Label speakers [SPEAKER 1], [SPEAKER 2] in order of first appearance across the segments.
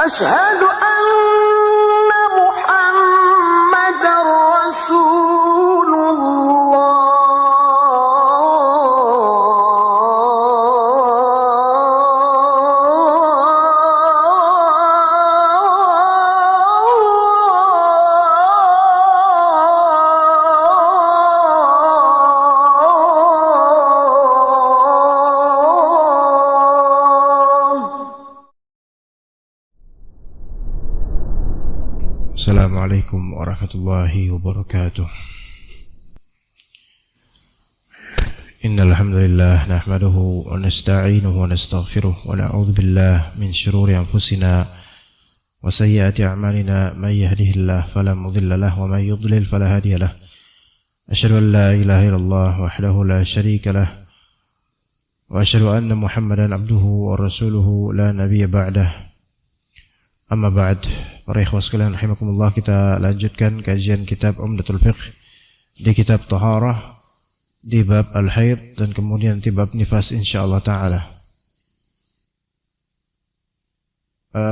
[SPEAKER 1] أشهد أن محمدا رسول
[SPEAKER 2] Assalamualaikum warahmatullahi wabarakatuh. Innal hamdalillah nahmaduhu wa nasta'inuhu wa nastaghfiruh wa na'udzu billahi min shururi anfusina wa sayyiati a'malina may yahdihillahu fala mudilla lahu wa may yudlil fala hadiya lahu. Asyhadu an la ilaha illallah wahdahu la syarika lahu wa asyhadu anna Muhammadan abduhu wa rasuluhu la nabiyya ba'dahu. Amma ba'd, para ikhwah sekalian rahimakumullah, kita lanjutkan kajian kitab Umdatul Fiqh di kitab Taharah di bab Al-Haid dan kemudian di bab Nifas insyaallah ta'ala.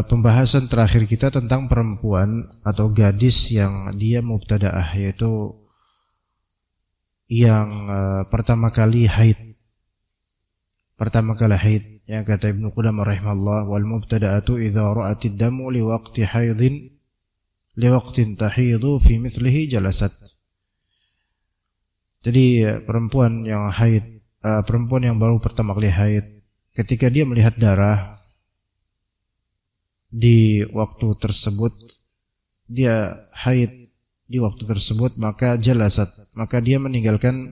[SPEAKER 2] Pembahasan terakhir kita tentang perempuan atau gadis yang dia mubtada'ah, yaitu yang pertama kali haid. Yang kata Ibnu Qudamah rahimahullah, wal mubtada'atu idza ra'atid damu li waqtin tahidu fi mithlihi jalasat. Jadi perempuan yang haid, perempuan yang baru pertama kali haid, ketika dia melihat darah di waktu tersebut, dia haid di waktu tersebut, maka jalasat, maka dia meninggalkan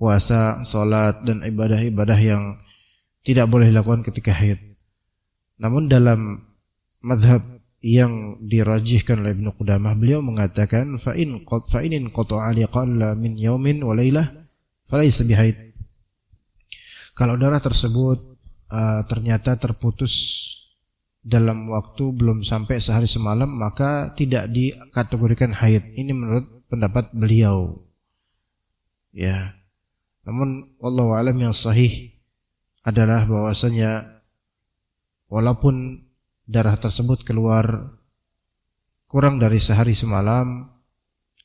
[SPEAKER 2] puasa, salat dan ibadah-ibadah yang tidak boleh dilakukan ketika haid. Namun dalam mazhab yang dirajihkan oleh Ibnu Qudamah, beliau mengatakan fa in qata'a liqalla min yaumin wa lailah falaysa bihaid. Kalau darah tersebut ternyata terputus dalam waktu belum sampai sehari semalam, maka tidak dikategorikan haid. Ini menurut pendapat beliau. Ya. Namun wallahu a'lam, yang sahih adalah bahwasanya walaupun darah tersebut keluar kurang dari sehari semalam,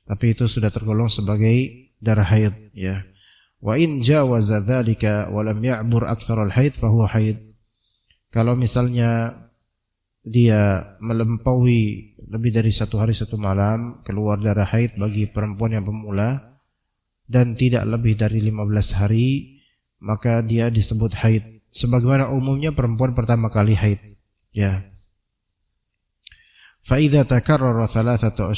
[SPEAKER 2] tapi itu sudah tergolong sebagai darah haid, ya. Wa in jawaza dzalika wa lam ya'bur aktsarul haid fa huwa haid. Kalau misalnya dia melampaui lebih dari satu hari satu malam keluar darah haid bagi perempuan yang pemula dan tidak lebih dari 15 hari, maka dia disebut haid, sebagaimana umumnya perempuan pertama kali haid, ya. Fa idza takarrara thalathata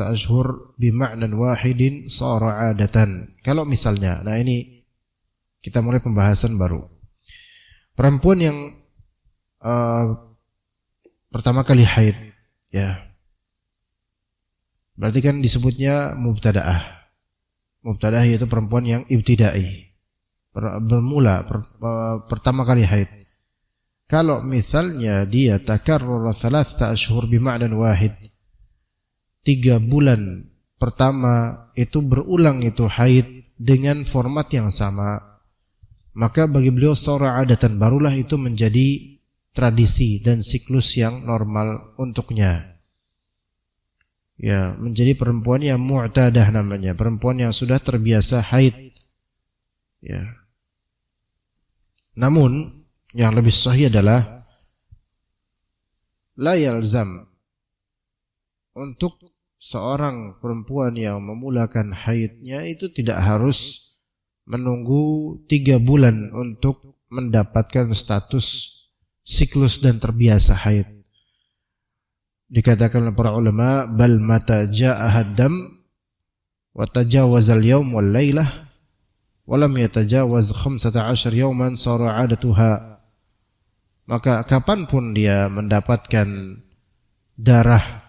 [SPEAKER 2] ashhur bi ma'nan wahidin sara 'adatan. Kalau misalnya, nah ini kita mulai pembahasan baru. Perempuan yang pertama kali haid, ya. Berarti kan disebutnya mubtada'ah. Mubtada'ah yaitu perempuan yang ibtidai, bermula pertama kali haid. Kalau misalnya dia takarrara thalathata ashhur bima'nan wahid, 3 bulan pertama itu berulang itu haid dengan format yang sama, maka bagi beliau sara adatan, barulah itu menjadi tradisi dan siklus yang normal untuknya. Ya, menjadi perempuan yang mu'tadah namanya, perempuan yang sudah terbiasa haid. Ya. Namun yang lebih sahih adalah la yalzam, untuk seorang perempuan yang memulakan haidnya itu tidak harus menunggu 3 bulan untuk mendapatkan status siklus dan terbiasa haid. Dikatakan oleh para ulama, bal mata ja'ahad dam wa tajawazal yawm wal lailah walam yatajawaz 15 yawman sara 'adatuha. Maka kapanpun dia mendapatkan darah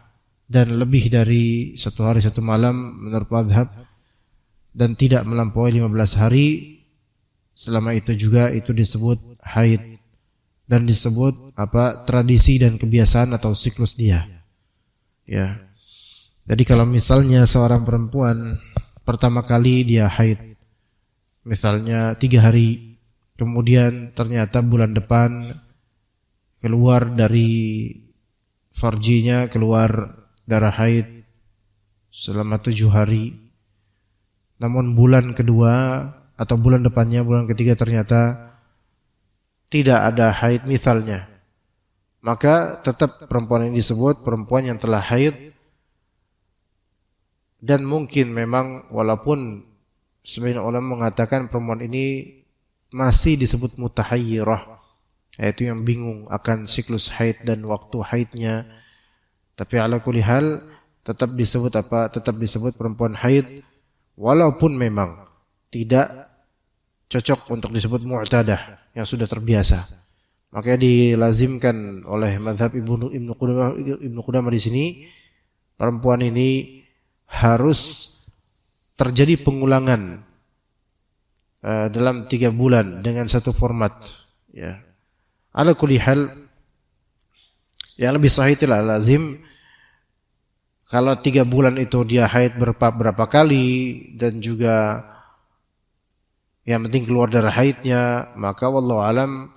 [SPEAKER 2] dan lebih dari 1 hari 1 malam menurut mazhab dan tidak melampaui 15 hari, selama itu juga itu disebut haid dan disebut tradisi dan kebiasaan atau siklus dia. Ya. Jadi kalau misalnya seorang perempuan pertama kali dia haid, misalnya 3 hari, kemudian ternyata bulan depan keluar dari farjinya keluar darah haid selama 7 hari, namun bulan kedua atau bulan depannya, bulan ketiga ternyata tidak ada haid misalnya, maka tetap perempuan ini disebut perempuan yang telah haid. Dan mungkin memang walaupun sebagian ulama mengatakan perempuan ini masih disebut mutahayyirah, yaitu yang bingung akan siklus haid dan waktu haidnya, tapi ala kulli hal tetap disebut apa? Tetap disebut perempuan haid, walaupun memang tidak cocok untuk disebut mu'tadah, yang sudah terbiasa. Makanya dilazimkan oleh mazhab Ibnu Qudamah di sini, perempuan ini harus terjadi pengulangan dalam 3 bulan dengan satu format, ya. Ala kulli hal yang lebih sahih adalah lazim kalau 3 bulan itu dia haid berapa kali dan juga yang penting keluar darah haidnya, maka wallahu alam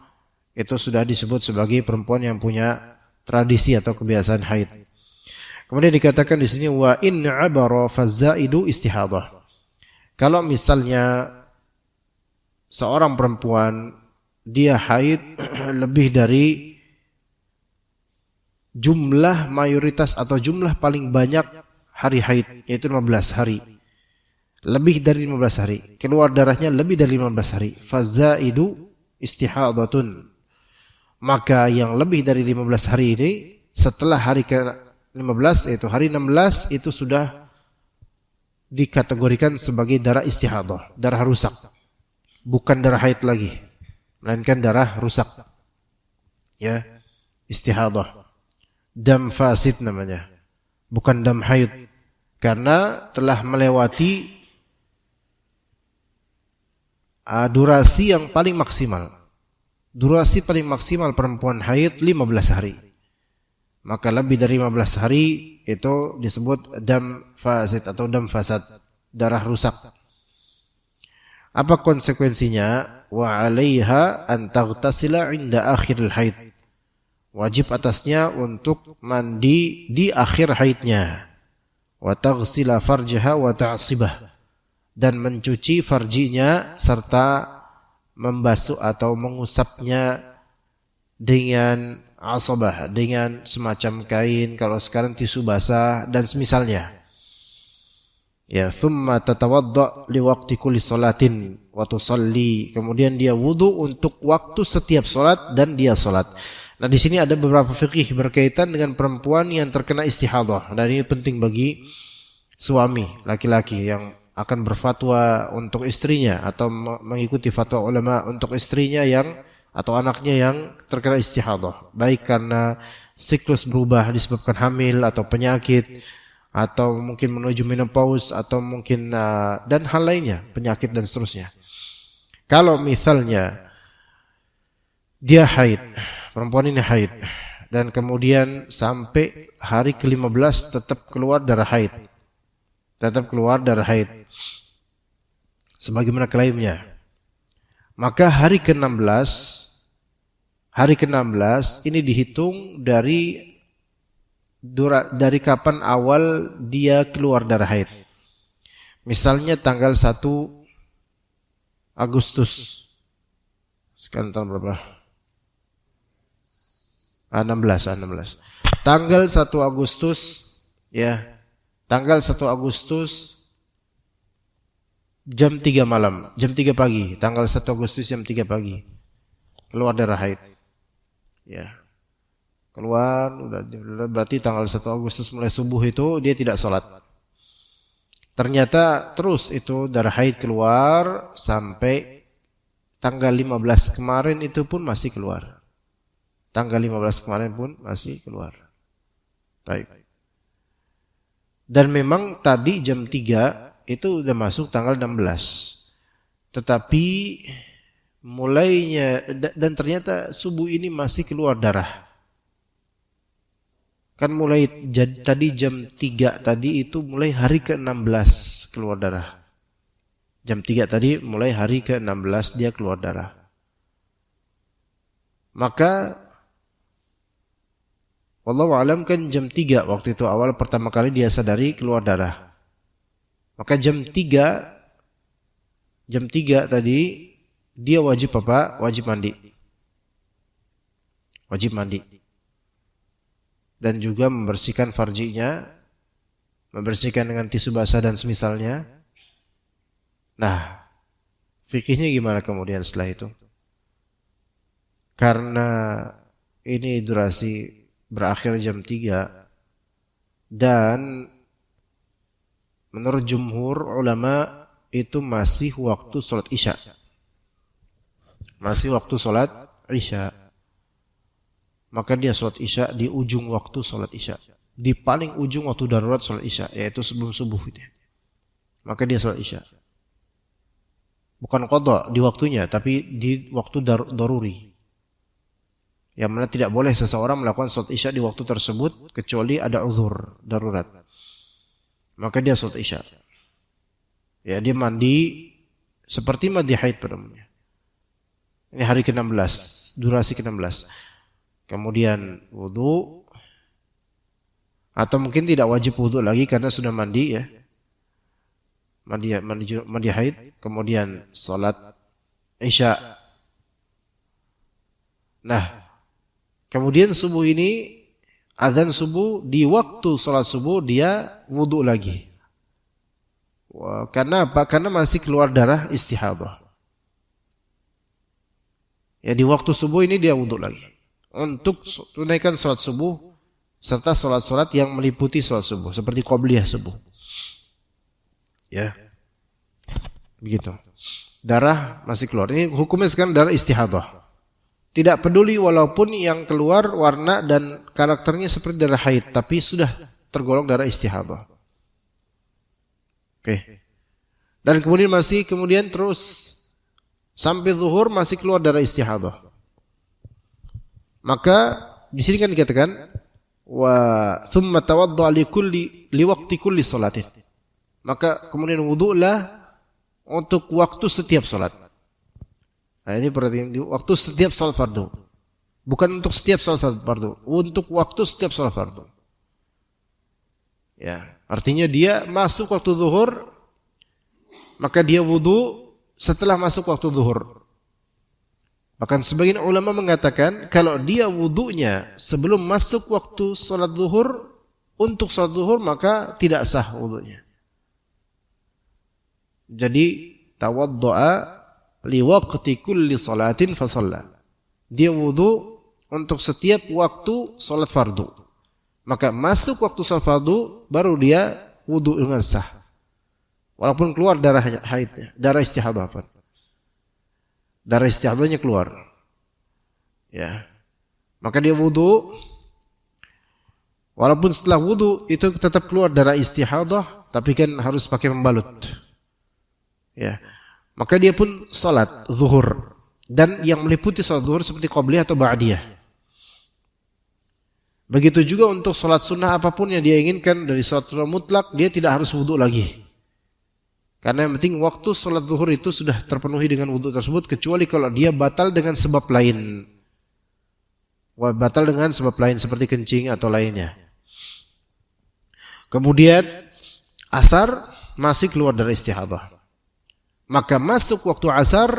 [SPEAKER 2] itu sudah disebut sebagai perempuan yang punya tradisi atau kebiasaan haid. Kemudian dikatakan di sini wa in abara fazaidu istihadah. Kalau misalnya seorang perempuan dia haid lebih dari jumlah mayoritas atau jumlah paling banyak hari haid, yaitu 15 hari. Lebih dari 15 hari, keluar darahnya lebih dari 15 hari, fazaidu istihadatun. Maka yang lebih dari 15 hari ini setelah hari ke-15 yaitu hari 16 itu sudah dikategorikan sebagai darah istihadah, darah rusak. Bukan darah haid lagi, melainkan darah rusak. Ya, istihadah. Dam fasid namanya. Bukan dam haid, karena telah melewati durasi yang paling maksimal. Durasi paling maksimal perempuan haid 15 hari. Maka lebih dari 15 hari itu disebut dam fasid atau dam fasad, darah rusak. Apa konsekuensinya? Wa 'alaiha an taghtasila 'inda akhiril haid. Wajib atasnya untuk mandi di akhir haidnya. Wa taghsila farjaha wa ta'sibah, dan mencuci farjinya serta membasuh atau mengusapnya dengan asabah, dengan semacam kain, kalau sekarang tisu basah dan semisalnya. Ya, thumma tatawadda li waqti kulli salatin wa tusalli. Kemudian dia wudu untuk waktu setiap salat dan dia salat. Nah, di sini ada beberapa fikih berkaitan dengan perempuan yang terkena istihadah. Dan ini penting bagi suami laki-laki yang akan berfatwa untuk istrinya atau mengikuti fatwa ulama untuk istrinya yang atau anaknya yang terkena istihadah, baik karena siklus berubah disebabkan hamil atau penyakit atau mungkin menuju menopause atau mungkin dan hal lainnya, penyakit dan seterusnya. Kalau misalnya dia haid, perempuan ini haid dan kemudian sampai hari ke-15 tetap keluar darah haid. Tetap keluar darah haid sebagaimana klaimnya. Maka hari ke-16 ini dihitung dari kapan awal dia keluar darah haid. Misalnya tanggal 1 Agustus. Sekarang tanggal berapa? 16. Tanggal 1 Agustus ya. Tanggal 1 Agustus jam 3 malam, jam 3 pagi, tanggal 1 Agustus jam 3 pagi keluar darah haid. Ya. Keluar berarti tanggal 1 Agustus mulai subuh itu dia tidak sholat. Ternyata terus itu darah haid keluar sampai tanggal 15 kemarin itu pun masih keluar. Tanggal 15 kemarin pun masih keluar. Baik. Dan memang tadi jam 3 itu udah masuk tanggal 16. Tetapi mulainya dan ternyata subuh ini masih keluar darah. Kan mulai tadi jam 3 tadi itu mulai hari ke-16 keluar darah. Jam 3 tadi mulai hari ke-16 dia keluar darah. Maka wallahu alam kan jam 3 waktu itu awal pertama kali dia sadari keluar darah. Maka jam 3 tadi dia wajib apa? Wajib mandi. Wajib mandi. Dan juga membersihkan farjinya, membersihkan dengan tisu basah dan semisalnya. Nah, fikihnya gimana kemudian setelah itu? Karena ini durasi berakhir jam 3 dan menurut jumhur ulama itu masih waktu sholat isya. Masih waktu sholat isya. Maka dia sholat isya di ujung waktu sholat isya. Di paling ujung waktu darurat sholat isya, yaitu sebelum subuh itu. Maka dia sholat isya. Bukan qadha di waktunya, tapi di waktu daruri. Yang mana tidak boleh seseorang melakukan sholat isya di waktu tersebut kecuali ada uzur darurat. Maka dia sholat isya. Ya, dia mandi seperti mandi haid pada umumnya. Ini hari ke-16, durasi ke-16. Kemudian wudu, atau mungkin tidak wajib wudu lagi karena sudah mandi ya. Mandi haid, kemudian sholat isya. Nah, kemudian subuh ini, azan subuh, di waktu sholat subuh dia wudu lagi. Karena apa? Karena masih keluar darah istihadah. Ya, di waktu subuh ini dia wudu lagi. Untuk tunaikan sholat subuh, serta sholat-sholat yang meliputi sholat subuh. Seperti qobliyah subuh. Ya, begitu. Darah masih keluar. Ini hukumnya sekarang darah istihadah. Tidak peduli walaupun yang keluar warna dan karakternya seperti darah haid, tapi sudah tergolong darah istihadah. Oke. Dan kemudian terus sampai zuhur masih keluar darah istihadah. Maka di sini kan dikatakan wa thumma tawadda li waqti kulli salatin. Maka kemudian wudu'lah untuk waktu setiap salat. Nah, ini berarti waktu setiap salat fardu. Bukan untuk setiap salat fardu, untuk waktu setiap salat fardu. Ya, artinya dia masuk waktu zuhur, maka dia wudu setelah masuk waktu zuhur. Bahkan sebagian ulama mengatakan kalau dia wudunya sebelum masuk waktu salat zuhur, untuk salat zuhur maka tidak sah wudunya. Jadi tawaddu'a li waqti kulli salatin fa shalla. Dia wudu untuk setiap waktu salat fardu. Maka masuk waktu salat fardu baru dia wudu dengan sah. Walaupun keluar darah haidnya, darah istihadah. Darah istihadahnya keluar. Ya. Maka dia wudu. Walaupun setelah wudu itu tetap keluar darah istihadah, tapi kan harus pakai pembalut. Ya. Maka dia pun salat zuhur, dan yang meliputi salat zuhur seperti qabliyah atau ba'diyah. Begitu juga untuk salat sunnah apapun yang dia inginkan dari salat sunnah mutlak, dia tidak harus wudu lagi. Karena yang penting waktu salat zuhur itu sudah terpenuhi dengan wudu tersebut, kecuali kalau dia batal dengan sebab lain. Batal dengan sebab lain seperti kencing atau lainnya. Kemudian asar masih keluar dari istihadah. Maka masuk waktu asar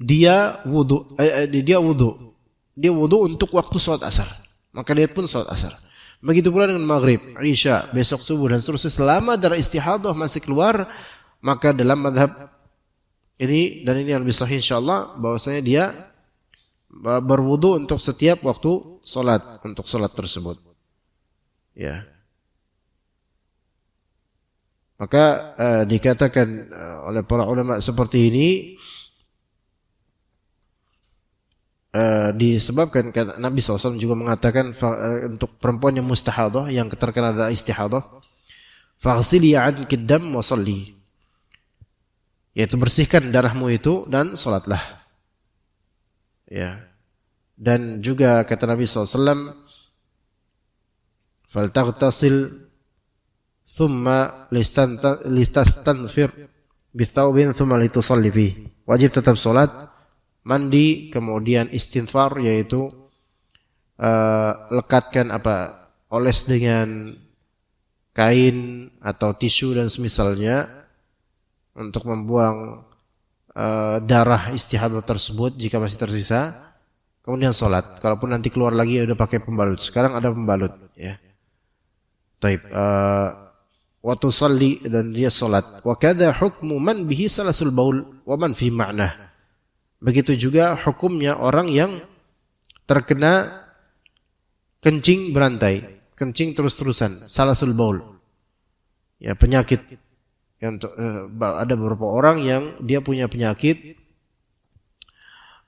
[SPEAKER 2] dia wudu. Dia wudu untuk waktu salat asar. Maka dia pun salat asar. Begitu pula dengan maghrib, isya, besok subuh dan seterusnya. Selama darah istihadah masih keluar, maka dalam mazhab ini, dan ini yang lebih sahih insyaallah, bahwasanya dia berwudu untuk setiap waktu salat, untuk salat tersebut. Ya. Maka dikatakan oleh para ulama seperti ini disebabkan kata Nabi SAW juga mengatakan untuk perempuan yang mustahadah, yang terkena darah istihadah, faghsili anki dam wa shalli, yaitu bersihkan darahmu itu dan salatlah. Ya. Dan juga kata Nabi SAW, faltaghtasil thumma listastanfir bithawbin thumma litusalli fi. Wajib tetap salat, mandi, kemudian istinfar, yaitu lekatkan oles dengan kain atau tisu dan semisalnya untuk membuang darah istihadah tersebut jika masih tersisa, kemudian sholat. Kalaupun nanti keluar lagi ya udah pakai pembalut. Sekarang ada pembalut, ya. Taib. Wa tusalli, dan dia sholat. Wa kadza hukmu man bihi salasul baul wa man fi ma'nah. Begitu juga hukumnya orang yang terkena kencing berantai, kencing terus-terusan, salasul baul. Ya, penyakit. Yang ada beberapa orang yang dia punya penyakit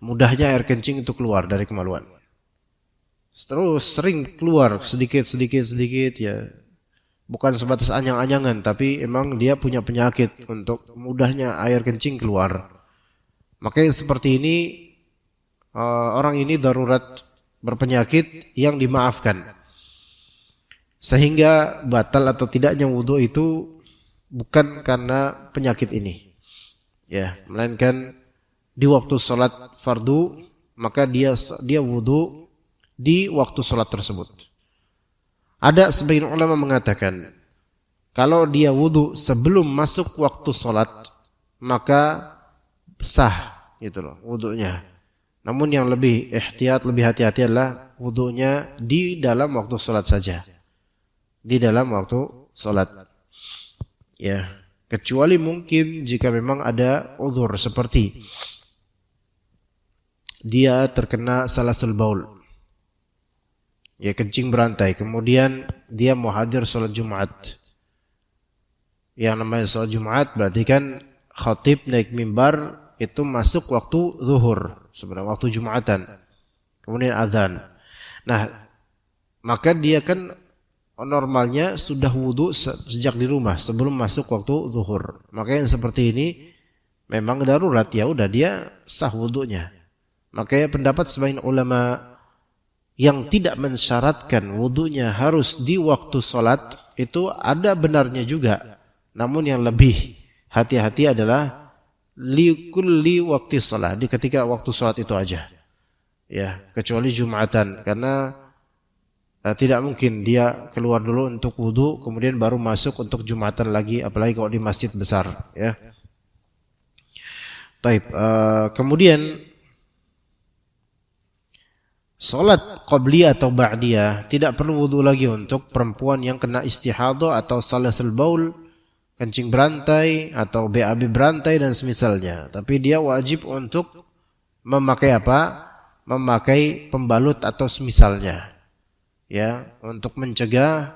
[SPEAKER 2] mudahnya air kencing itu keluar dari kemaluan. Terus sering keluar sedikit ya. Bukan sebatas anyang-anyangan, tapi emang dia punya penyakit untuk mudahnya air kencing keluar. Makanya seperti ini orang ini darurat berpenyakit yang dimaafkan. Sehingga batal atau tidaknya wudu itu bukan karena penyakit ini. Ya, melainkan di waktu sholat fardu, maka dia wudu di waktu sholat tersebut. Ada sebagian ulama mengatakan kalau dia wudu sebelum masuk waktu sholat, maka sah gitu loh wudunya. Namun yang lebih ihtiyat, lebih hati-hati adalah wudunya di dalam waktu sholat saja. Di dalam waktu sholat. Ya, kecuali mungkin jika memang ada uzur seperti dia terkena salasul baul. Ya, kencing berantai, kemudian dia mau hadir sholat Jumat. Yang namanya sholat Jumat berarti kan khatib naik mimbar itu masuk waktu zuhur, sebenarnya waktu Jumatan. Kemudian azan. Nah, maka dia kan normalnya sudah wudu sejak di rumah sebelum masuk waktu zuhur. Maka yang seperti ini memang darurat, ya udah dia sah wudunya. Makanya pendapat sebagian ulama yang tidak mensyaratkan wudunya harus di waktu sholat itu ada benarnya juga. Namun yang lebih hati-hati adalah likulli waktu sholat, di ketika waktu sholat itu aja. Ya, kecuali Jumatan, karena tidak mungkin dia keluar dulu untuk wudu kemudian baru masuk untuk Jumatan lagi, apalagi kalau di masjid besar. Ya. Baik, kemudian salat qabliyah atau ba'diyah tidak perlu wudu lagi untuk perempuan yang kena istihadah atau salasul baul, kencing berantai atau BAB berantai dan semisalnya. Tapi dia wajib untuk memakai memakai pembalut atau semisalnya. Ya, untuk mencegah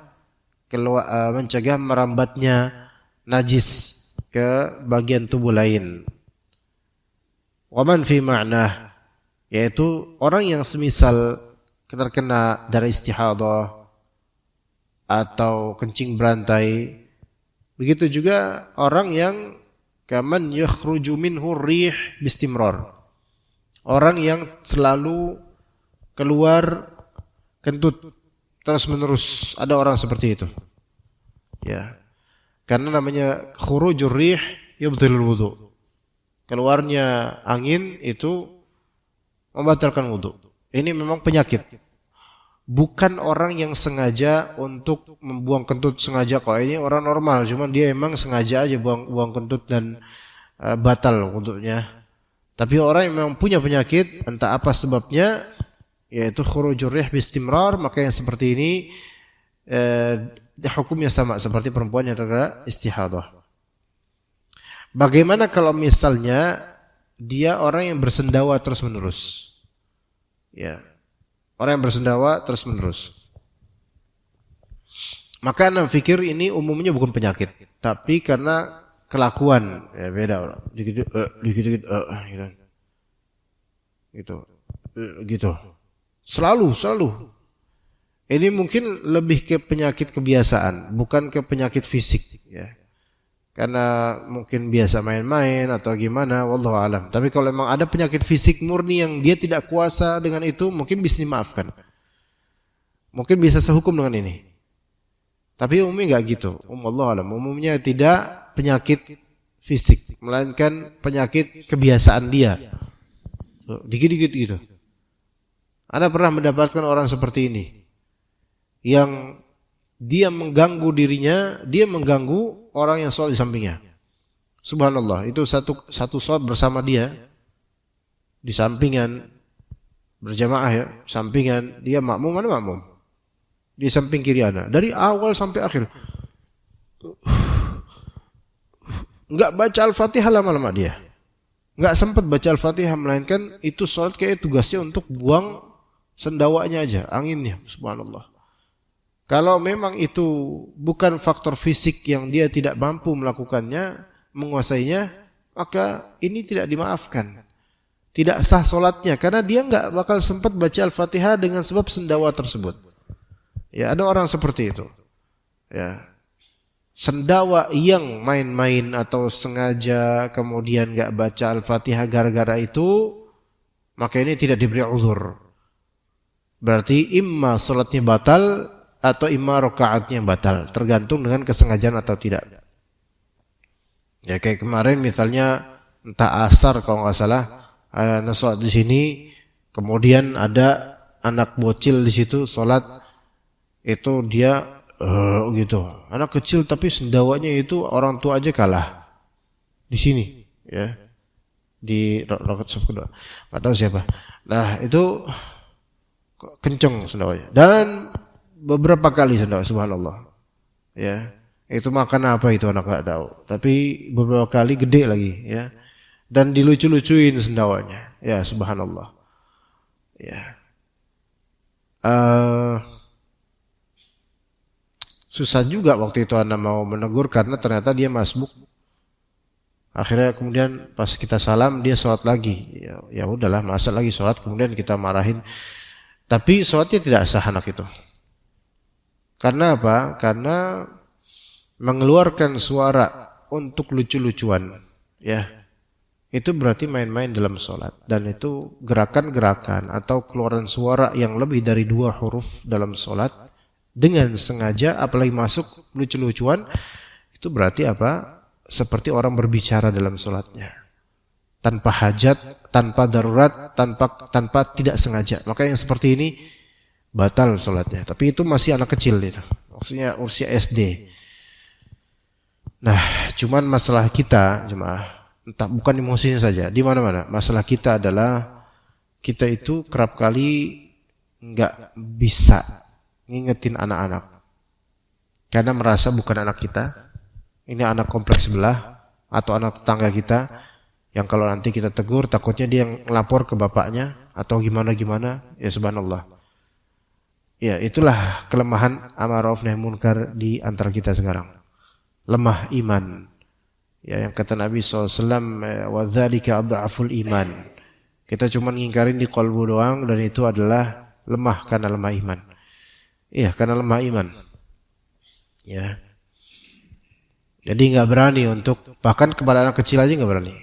[SPEAKER 2] merambatnya najis ke bagian tubuh lain. Wa man fi ma'nah, yaitu orang yang semisal terkena darah istihadah atau kencing berantai. Begitu juga orang yang kaman yakhruju minhu rih bistimrar. Orang yang selalu keluar kentut terus menerus, ada orang seperti itu. Ya. Karena namanya khurujur rih yubtilul wudu. Keluarnya angin itu membatalkan wudu. Ini memang penyakit. Bukan orang yang sengaja untuk membuang kentut sengaja, kok ini orang normal, cuman dia emang sengaja aja buang kentut dan batal wudhunya. Tapi orang yang memang punya penyakit, entah apa sebabnya, yaitu khurujur rih bistimrar, maka yang seperti ini hukumnya sama seperti perempuan yang terkena istihadah. Bagaimana kalau misalnya dia orang yang bersendawa terus-menerus? Ya, orang yang bersendawa terus-menerus. Maka anda pikir ini umumnya bukan penyakit, tapi karena kelakuan, ya beda orang. Dikit-dikit, gitu. Selalu. Ini mungkin lebih ke penyakit kebiasaan, bukan ke penyakit fisik, ya. Karena mungkin biasa main-main atau gimana, wallahu alam. Tapi kalau memang ada penyakit fisik murni yang dia tidak kuasa dengan itu, mungkin bisa dimaafkan. Mungkin bisa sehukum dengan ini. Tapi umumnya enggak gitu. Wallahu alam. Umumnya tidak penyakit fisik, melainkan penyakit kebiasaan dia. Dikit-dikit gitu. Anda pernah mendapatkan orang seperti ini yang dia mengganggu dirinya, dia mengganggu orang yang sholat di sampingnya. Subhanallah, itu satu sholat bersama dia di sampingan berjamaah ya, sampingan dia makmum, mana makmum di samping kiri Anda dari awal sampai akhir nggak baca Al-Fatihah, lama-lama dia nggak sempat baca Al-Fatihah, melainkan itu sholat kayak tugasnya untuk buang sendawanya aja, anginnya. Subhanallah. Kalau memang itu bukan faktor fisik yang dia tidak mampu melakukannya, menguasainya, maka ini tidak dimaafkan. Tidak sah solatnya karena dia nggak bakal sempat baca Al-Fatihah dengan sebab sendawa tersebut. Ya, ada orang seperti itu. Ya. Sendawa yang main-main atau sengaja kemudian nggak baca Al-Fatihah gara-gara itu, maka ini tidak diberi uzur. Berarti imma solatnya batal atau imma rakaatnya batal, tergantung dengan kesengajaan atau tidak. Ya kayak kemarin misalnya entah asar kalau nggak salah, ada sholat di sini, kemudian ada anak bocil di situ sholat, itu dia gitu, anak kecil tapi sendawanya itu orang tua aja kalah di sini, ya di rakaat saf kedua, nggak tahu siapa. Nah itu kenceng sendawanya dan beberapa kali sendawa, subhanallah, ya itu makan apa itu anak nggak tahu, tapi beberapa kali gede lagi, ya. Dan dilucu-lucuin sendawanya, ya subhanallah, ya. Susah juga waktu itu Anda mau menegur karena ternyata dia masbuk. Akhirnya kemudian pas kita salam dia sholat lagi, ya udahlah, masa lagi sholat kemudian kita marahin. Tapi sholatnya tidak sah anak itu. Karena apa? Karena mengeluarkan suara untuk lucu-lucuan, ya. Itu berarti main-main dalam sholat. Dan itu gerakan-gerakan atau keluaran suara yang lebih dari 2 huruf dalam sholat dengan sengaja, apalagi masuk lucu-lucuan, itu berarti apa? Seperti orang berbicara dalam sholatnya. Tanpa hajat, tanpa darurat, tanpa tidak sengaja. Maka yang seperti ini batal sholatnya. Tapi itu masih anak kecil itu. Maksudnya usia SD. Nah, cuman masalah kita, jemaah, entah bukan emosinya saja, di mana-mana. Masalah kita adalah kita itu kerap kali nggak bisa ngingetin anak-anak karena merasa bukan anak kita, ini anak kompleks sebelah atau anak tetangga kita yang kalau nanti kita tegur takutnya dia yang lapor ke bapaknya atau gimana-gimana, ya subhanallah. Ya itulah kelemahan amar ma'ruf nahi munkar di antara kita sekarang, lemah iman. Ya yang kata Nabi SAW, wa dzalika adhaful iman. Kita cuma ngingkarin di qalbu doang dan itu adalah lemah karena lemah iman. Iya, karena lemah iman. Ya. Jadi enggak berani untuk, bahkan kepada anak kecil aja enggak berani.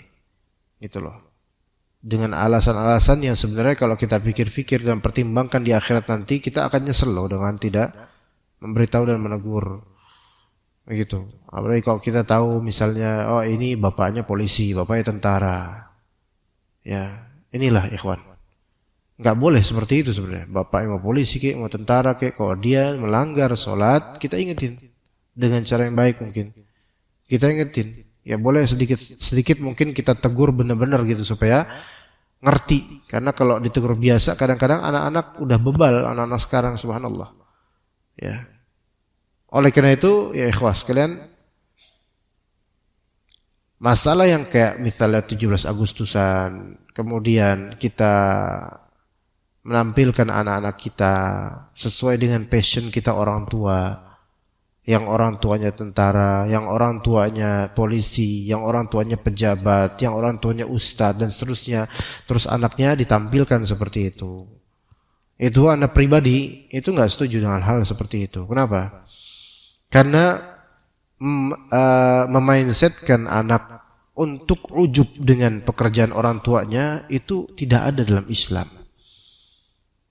[SPEAKER 2] Gitu loh. Dengan alasan-alasan yang sebenarnya kalau kita pikir-pikir dan pertimbangkan di akhirat nanti, kita akan nyesel loh dengan tidak memberitahu dan menegur. Begitu. Apalagi kalau kita tahu misalnya, oh ini bapaknya polisi, bapaknya tentara. Ya, inilah ikhwan. Enggak boleh seperti itu sebenarnya. Bapaknya mau polisi kayak mau tentara kayak, kalau dia melanggar sholat, kita ingetin dengan cara yang baik mungkin. Kita ingetin. Ya boleh sedikit mungkin kita tegur benar-benar gitu supaya ngerti. Karena kalau ditegur biasa kadang-kadang anak-anak udah bebal, anak-anak sekarang subhanallah. Ya. Oleh karena itu ya ikhwas sekalian, masalah yang kayak misalnya 17 Agustusan, kemudian kita menampilkan anak-anak kita sesuai dengan passion kita orang tua, yang orang tuanya tentara, yang orang tuanya polisi, yang orang tuanya pejabat, yang orang tuanya ustadz dan seterusnya, terus anaknya ditampilkan seperti itu. Itu anak pribadi itu nggak setuju dengan hal seperti itu. Kenapa? Karena memindsetkan anak untuk ujub dengan pekerjaan orang tuanya itu tidak ada dalam Islam.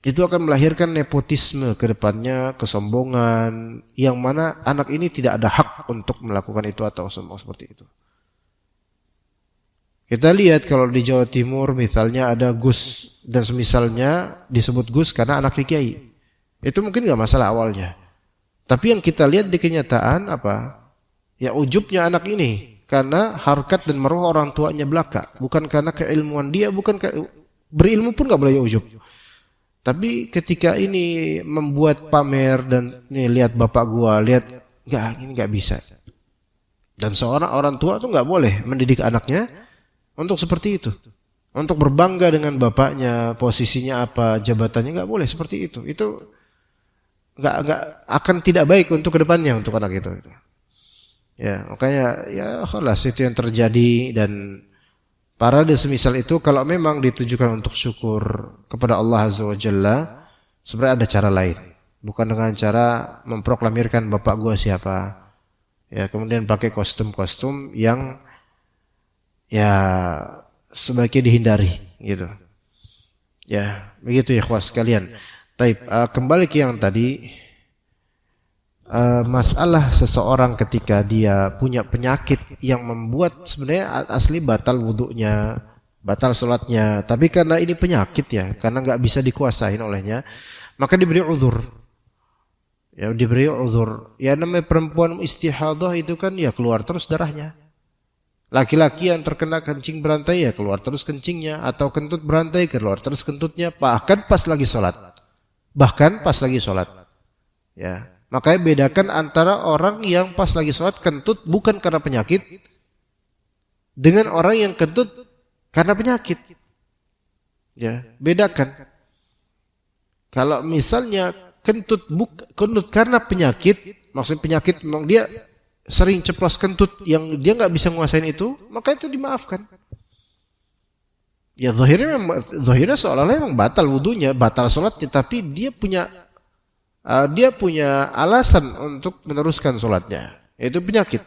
[SPEAKER 2] Itu akan melahirkan nepotisme ke depannya, kesombongan, yang mana anak ini tidak ada hak untuk melakukan itu atau semua seperti itu. Kita lihat kalau di Jawa Timur misalnya ada Gus dan semisalnya disebut Gus karena anak kiai. Itu mungkin nggak masalah awalnya. Tapi yang kita lihat di kenyataan apa? Ya ujubnya anak ini karena harkat dan marwah orang tuanya belaka, bukan karena keilmuan dia, berilmu pun nggak boleh ujub. Tapi ketika ini membuat pamer dan nih lihat bapak gua, lihat ini nggak bisa. Dan seorang orang tua tuh nggak boleh mendidik anaknya untuk seperti itu, untuk berbangga dengan bapaknya, posisinya apa, jabatannya, nggak boleh seperti itu. Itu nggak akan tidak baik untuk kedepannya untuk anak itu. Ya makanya ya khalas itu yang terjadi. Dan parade semisal itu kalau memang ditujukan untuk syukur kepada Allah Azza wa Jalla, sebenarnya ada cara lain, bukan dengan cara memproklamirkan bapak gua siapa. Ya kemudian pakai kostum-kostum yang ya sebaiknya dihindari gitu. Ya begitu ya ikhwas sekalian. Taib, kembali ke yang tadi, masalah seseorang ketika dia punya penyakit yang membuat sebenarnya asli batal wudunya, batal sholatnya, tapi karena ini penyakit ya, karena nggak bisa dikuasain olehnya, maka diberi uzur. Ya diberi uzur. Ya namanya perempuan istihadah itu kan ya keluar terus darahnya. Laki-laki yang terkena kencing berantai ya keluar terus kencingnya, atau kentut berantai keluar terus kentutnya, bahkan pas lagi sholat. Ya, makanya bedakan antara orang yang pas lagi sholat kentut bukan karena penyakit dengan orang yang kentut karena penyakit. Ya, bedakan. Kalau misalnya kentut karena penyakit, maksudnya penyakit memang dia sering ceplos kentut yang dia nggak bisa nguasain itu, maka itu dimaafkan. Ya zahirnya seolah-olah memang batal wudunya, batal sholatnya, tapi dia punya alasan untuk meneruskan sholatnya, yaitu penyakit.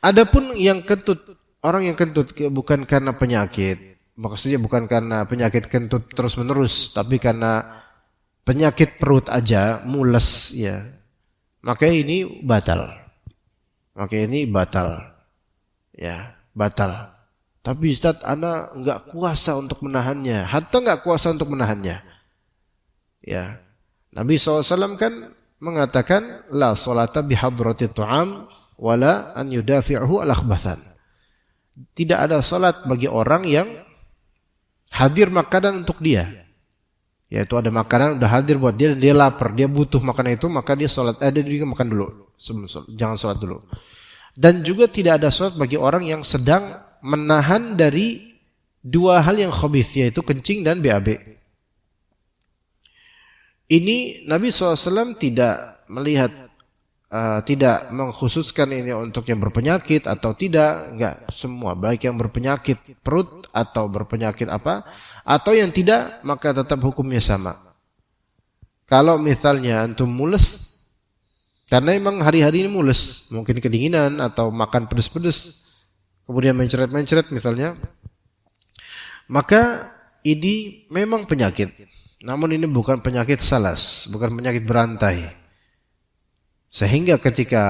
[SPEAKER 2] Adapun yang kentut, orang yang kentut bukan karena penyakit, maksudnya bukan karena penyakit kentut terus menerus, tapi karena penyakit perut aja, mules ya, maka ini batal. Ya, batal. Tapi Ustaz, ana enggak kuasa untuk menahannya. Hatta enggak kuasa untuk menahannya. Ya. Nabi SAW kan mengatakan la salata bihadrati tu'am wala an yudafi'hu al-akhbathan. Tidak ada salat bagi orang yang hadir makanan untuk dia. Yaitu ada makanan udah hadir buat dia dan dia lapar, dia butuh makanan itu, maka dia salat, dia juga makan dulu. Jangan salat dulu. Dan juga tidak ada salat bagi orang yang sedang menahan dari dua hal yang khabith, yaitu kencing dan BAB. Ini Nabi SAW tidak melihat, tidak mengkhususkan ini untuk yang berpenyakit atau tidak, enggak, semua, baik yang berpenyakit perut atau berpenyakit apa, atau yang tidak, maka tetap hukumnya sama. Kalau misalnya antum mules, karena emang hari-hari ini mules, mungkin kedinginan atau makan pedes-pedes, kemudian mencret-mencret misalnya, maka ini memang penyakit. Namun ini bukan penyakit salas, bukan penyakit berantai. Sehingga ketika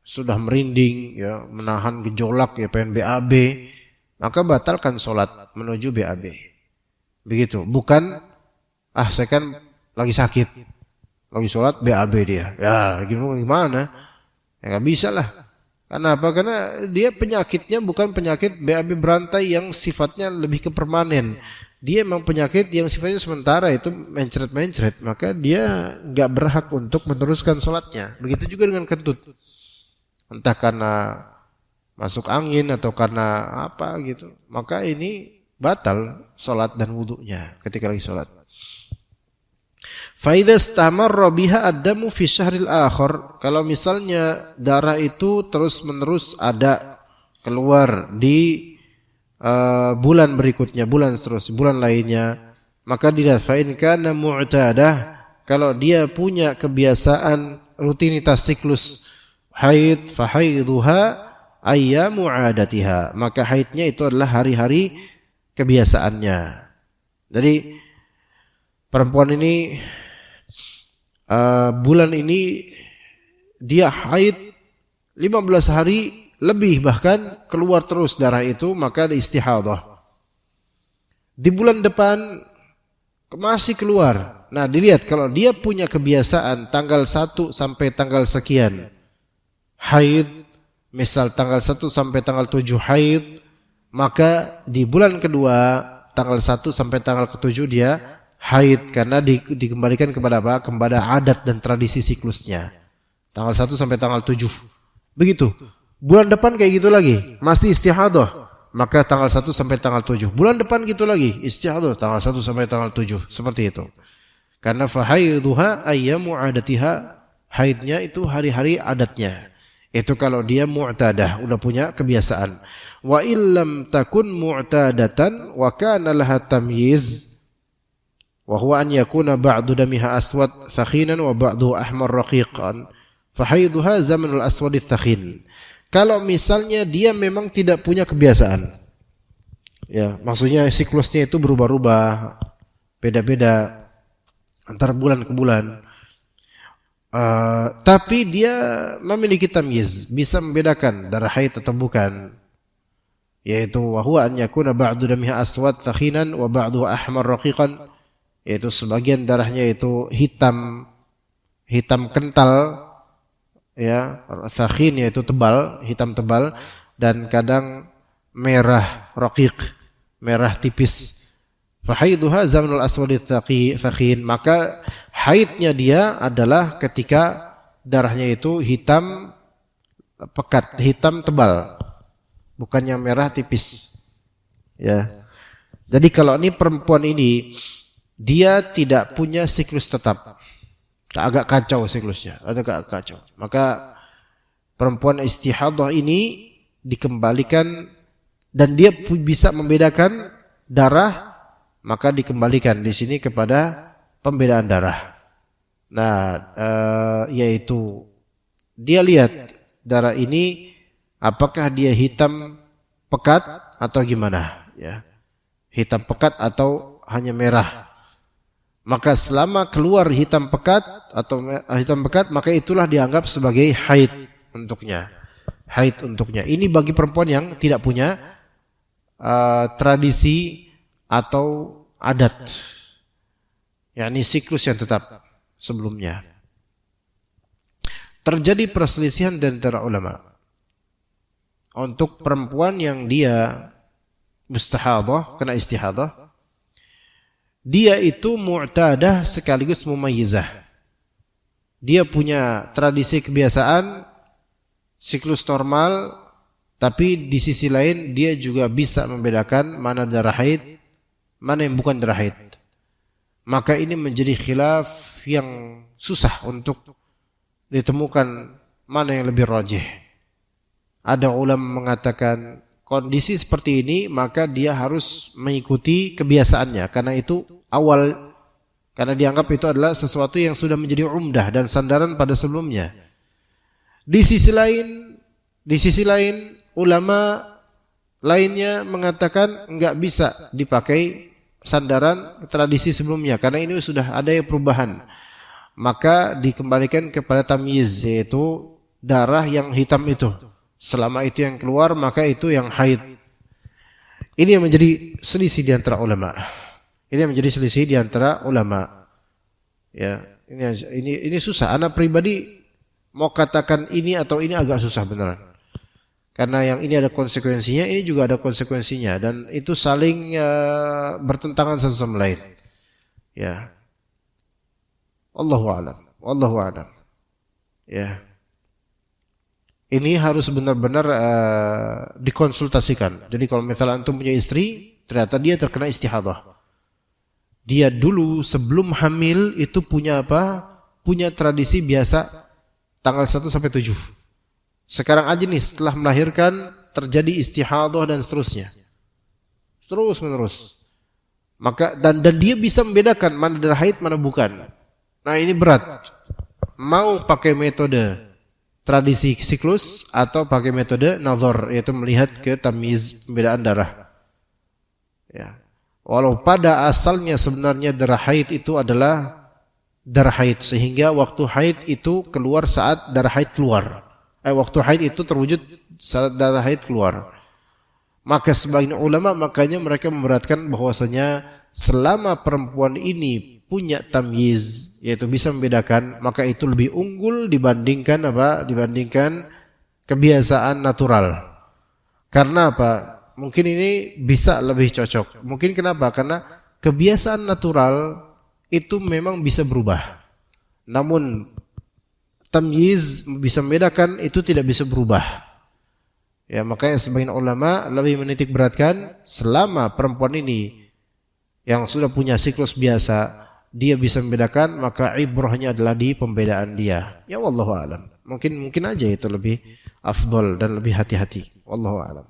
[SPEAKER 2] sudah merinding, ya, menahan gejolak, ya pengen BAB, maka batalkan sholat menuju BAB. Begitu, bukan saya kan lagi sakit, lagi sholat BAB dia. Ya gimana? Ya nggak bisa lah. Kenapa? Karena dia penyakitnya bukan penyakit BAB berantai yang sifatnya lebih ke permanen. Dia memang penyakit yang sifatnya sementara, itu mencret-mencret, maka dia nggak berhak untuk meneruskan sholatnya. Begitu juga dengan kentut. Entah karena masuk angin atau karena apa gitu, maka ini batal sholat dan wudunya ketika lagi sholat. Faidha istamarra biha ad-damu fi syahril akhar, kalau misalnya darah itu terus-menerus ada keluar di bulan berikutnya, bulan seterusnya, bulan lainnya, maka dilihat fa in kana mu'tadah, kalau dia punya kebiasaan rutinitas siklus haid, fa haiduha ayyamu 'adatiha, maka haidnya itu adalah hari-hari kebiasaannya. Jadi perempuan ini bulan ini dia haid 15 hari lebih bahkan keluar terus darah itu, maka ada istihadah. Di bulan depan masih keluar. Nah, dilihat kalau dia punya kebiasaan tanggal 1 sampai tanggal sekian haid, misal tanggal 1 sampai tanggal 7 haid, maka di bulan kedua tanggal 1 sampai tanggal ke-7 dia haid, karena dikembalikan kepada apa? Kepada adat dan tradisi siklusnya. Tanggal 1 sampai tanggal 7. Begitu. Bulan depan kayak gitu lagi, masih istihadah, maka tanggal 1 sampai tanggal 7. Bulan depan gitu lagi, istihadah tanggal 1 sampai tanggal 7. Seperti itu. Karena fahaiduha ayyamu adatiha, haidnya itu hari-hari adatnya. Itu kalau dia mu'tadah, udah punya kebiasaan. Wa illam takun mu'tadatan wa kana laha tamyiz wa huwa an yakuna ba'du damiha aswad thakhinan wa ba'du ahmar raqiqan fahaiduha zamanul aswad thakhin. Kalau misalnya dia memang tidak punya kebiasaan, ya maksudnya siklusnya itu berubah-ubah, beda-beda antara bulan ke bulan, tapi dia memiliki tamyiz, bisa membedakan darah haid atau bukan, yaitu wa huwa an yakuna ba'du damiha aswad thakhinan wa ba'du ahmar raqiqan, yaitu sebagian darahnya itu hitam kental, ya, thakhin yaitu tebal, hitam tebal, dan kadang merah raqiq, merah tipis. Fahaiduha zamanul aswadit thakhin, maka haidnya dia adalah ketika darahnya itu hitam pekat, hitam tebal, bukannya merah tipis. Ya. Jadi kalau ini perempuan ini dia tidak punya siklus tetap, agak kacau siklusnya, agak kacau, maka perempuan istihadah ini dikembalikan, dan dia bisa membedakan darah, maka dikembalikan di sini kepada pembedaan darah. Nah, yaitu dia lihat darah ini apakah dia hitam pekat atau gimana, ya, hitam pekat atau hanya merah. Maka selama keluar hitam pekat atau hitam pekat, maka itulah dianggap sebagai haid untuknya. Haid untuknya. Ini bagi perempuan yang tidak punya tradisi atau adat, yakni siklus yang tetap sebelumnya. Terjadi perselisihan di antara ulama untuk perempuan yang dia mustahadah, kena istihadah, dia itu mu'tadah sekaligus mumayyizah. Dia punya tradisi kebiasaan siklus normal, tapi di sisi lain dia juga bisa membedakan mana darah haid, mana yang bukan darah haid. Maka ini menjadi khilaf yang susah untuk ditemukan mana yang lebih rajih. Ada ulama mengatakan kondisi seperti ini maka dia harus mengikuti kebiasaannya, karena itu awal, karena dianggap itu adalah sesuatu yang sudah menjadi umdah dan sandaran pada sebelumnya. Di sisi lain ulama lainnya mengatakan enggak bisa dipakai sandaran tradisi sebelumnya, karena ini sudah ada yang perubahan. Maka dikembalikan kepada tamyiz, yaitu darah yang hitam itu. Selama itu yang keluar, maka itu yang haid. Ini yang menjadi selisih di antara ulama. Ini yang menjadi selisih di antara ulama. Ya, ini susah. Anak pribadi mau katakan ini atau ini agak susah beneran. Karena yang ini ada konsekuensinya, ini juga ada konsekuensinya, dan itu saling bertentangan satu sama lain. Ya. Allahu a'lam. Ya. Ini harus benar-benar dikonsultasikan. Jadi kalau misalnya antum punya istri, ternyata dia terkena istihadah. Dia dulu sebelum hamil itu punya apa? Punya tradisi biasa tanggal 1 sampai 7. Sekarang aja nih setelah melahirkan terjadi istihadah dan seterusnya. Terus menerus. Maka dan dia bisa membedakan mana darah haid mana bukan. Nah, ini berat. Mau pakai metode tradisi siklus atau pakai metode nazar, yaitu melihat ke tamyiz, pembedaan darah. Ya. Walau pada asalnya sebenarnya darah haid itu adalah darah haid, sehingga waktu haid itu keluar saat darah haid keluar. Waktu haid itu terwujud saat darah haid keluar. Maka sebagian ulama makanya mereka memberatkan bahwasanya selama perempuan ini punya tamyiz, yaitu bisa membedakan, maka itu lebih unggul dibandingkan apa? Dibandingkan kebiasaan natural. Karena apa? Mungkin ini bisa lebih cocok. Mungkin kenapa? Karena kebiasaan natural itu memang bisa berubah. Namun tamyiz bisa membedakan itu tidak bisa berubah. Ya, makanya sebagian ulama lebih menitik beratkan selama perempuan ini yang sudah punya siklus biasa dia bisa membedakan, maka ibrahnya adalah di pembedaan dia. Ya wallahu a'lam. Mungkin aja itu lebih afdol dan lebih hati-hati. Wallahu a'lam.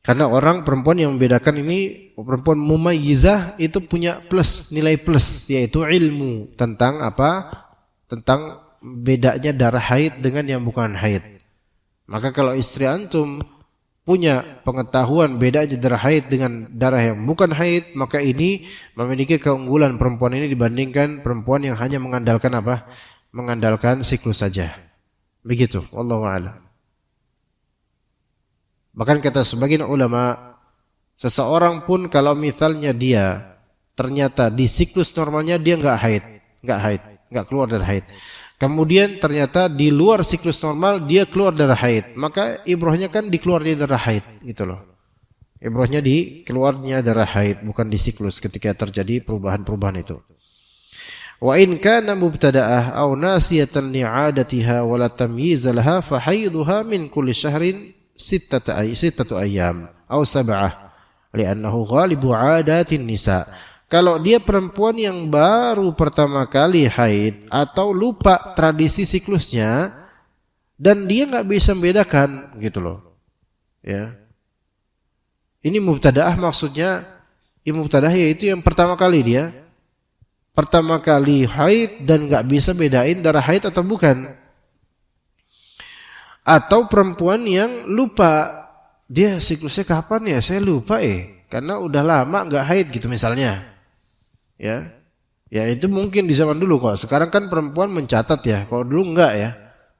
[SPEAKER 2] Karena orang perempuan yang membedakan ini, perempuan mumayyizah itu punya plus, nilai plus, yaitu ilmu tentang apa? Tentang bedanya darah haid dengan yang bukan haid. Maka kalau istri antum punya pengetahuan bedanya darah haid dengan darah yang bukan haid, maka ini memiliki keunggulan perempuan ini dibandingkan perempuan yang hanya mengandalkan apa? Mengandalkan siklus saja. Begitu, wallahu a'lam. Bahkan kata sebagian ulama, seseorang pun kalau misalnya dia ternyata di siklus normalnya dia enggak keluar dari haid. Kemudian ternyata di luar siklus normal dia keluar darah haid, maka ibrahnya kan di keluarnya darah haid gitu loh. Ibrahnya di keluarnya darah haid, bukan di siklus ketika terjadi perubahan-perubahan itu. Wa in kana mubtada'ah aw nasiyatan li'adatiha wa la tamyiz laha fa haidhuha min kulli shahrin sittatu ayyam aw sab'ah li'annahu ghalibu 'adatin nisa. Kalau dia perempuan yang baru pertama kali haid atau lupa tradisi siklusnya dan dia nggak bisa membedakan gitu loh, ya. Ini mubtadaah maksudnya, mubtadaah yaitu yang pertama kali dia pertama kali haid dan nggak bisa bedain darah haid atau bukan. Atau perempuan yang lupa dia siklusnya kapan ya, saya lupa karena udah lama nggak haid gitu misalnya. Ya itu mungkin di zaman dulu kok. Sekarang kan perempuan mencatat ya. Kalau dulu enggak ya.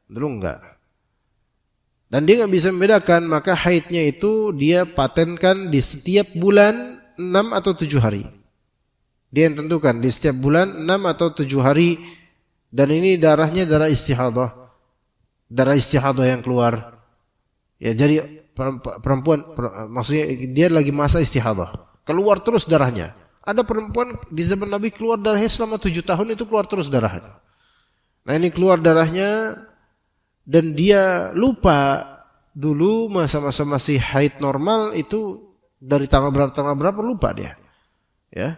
[SPEAKER 2] Dulu enggak. Dan dia nggak bisa membedakan, maka haidnya itu dia patenkan di setiap bulan 6 atau 7 hari. Dia yang tentukan di setiap bulan 6 atau 7 hari. Dan ini darahnya darah istihadah. Darah istihadah yang keluar. Ya jadi perempuan maksudnya dia lagi masa istihadah. Keluar terus darahnya. Ada perempuan di zaman Nabi keluar darahnya selama 7 tahun itu keluar terus darahnya. Nah ini keluar darahnya dan dia lupa dulu masa-masa masih haid normal itu dari tanggal berapa lupa dia. Ya.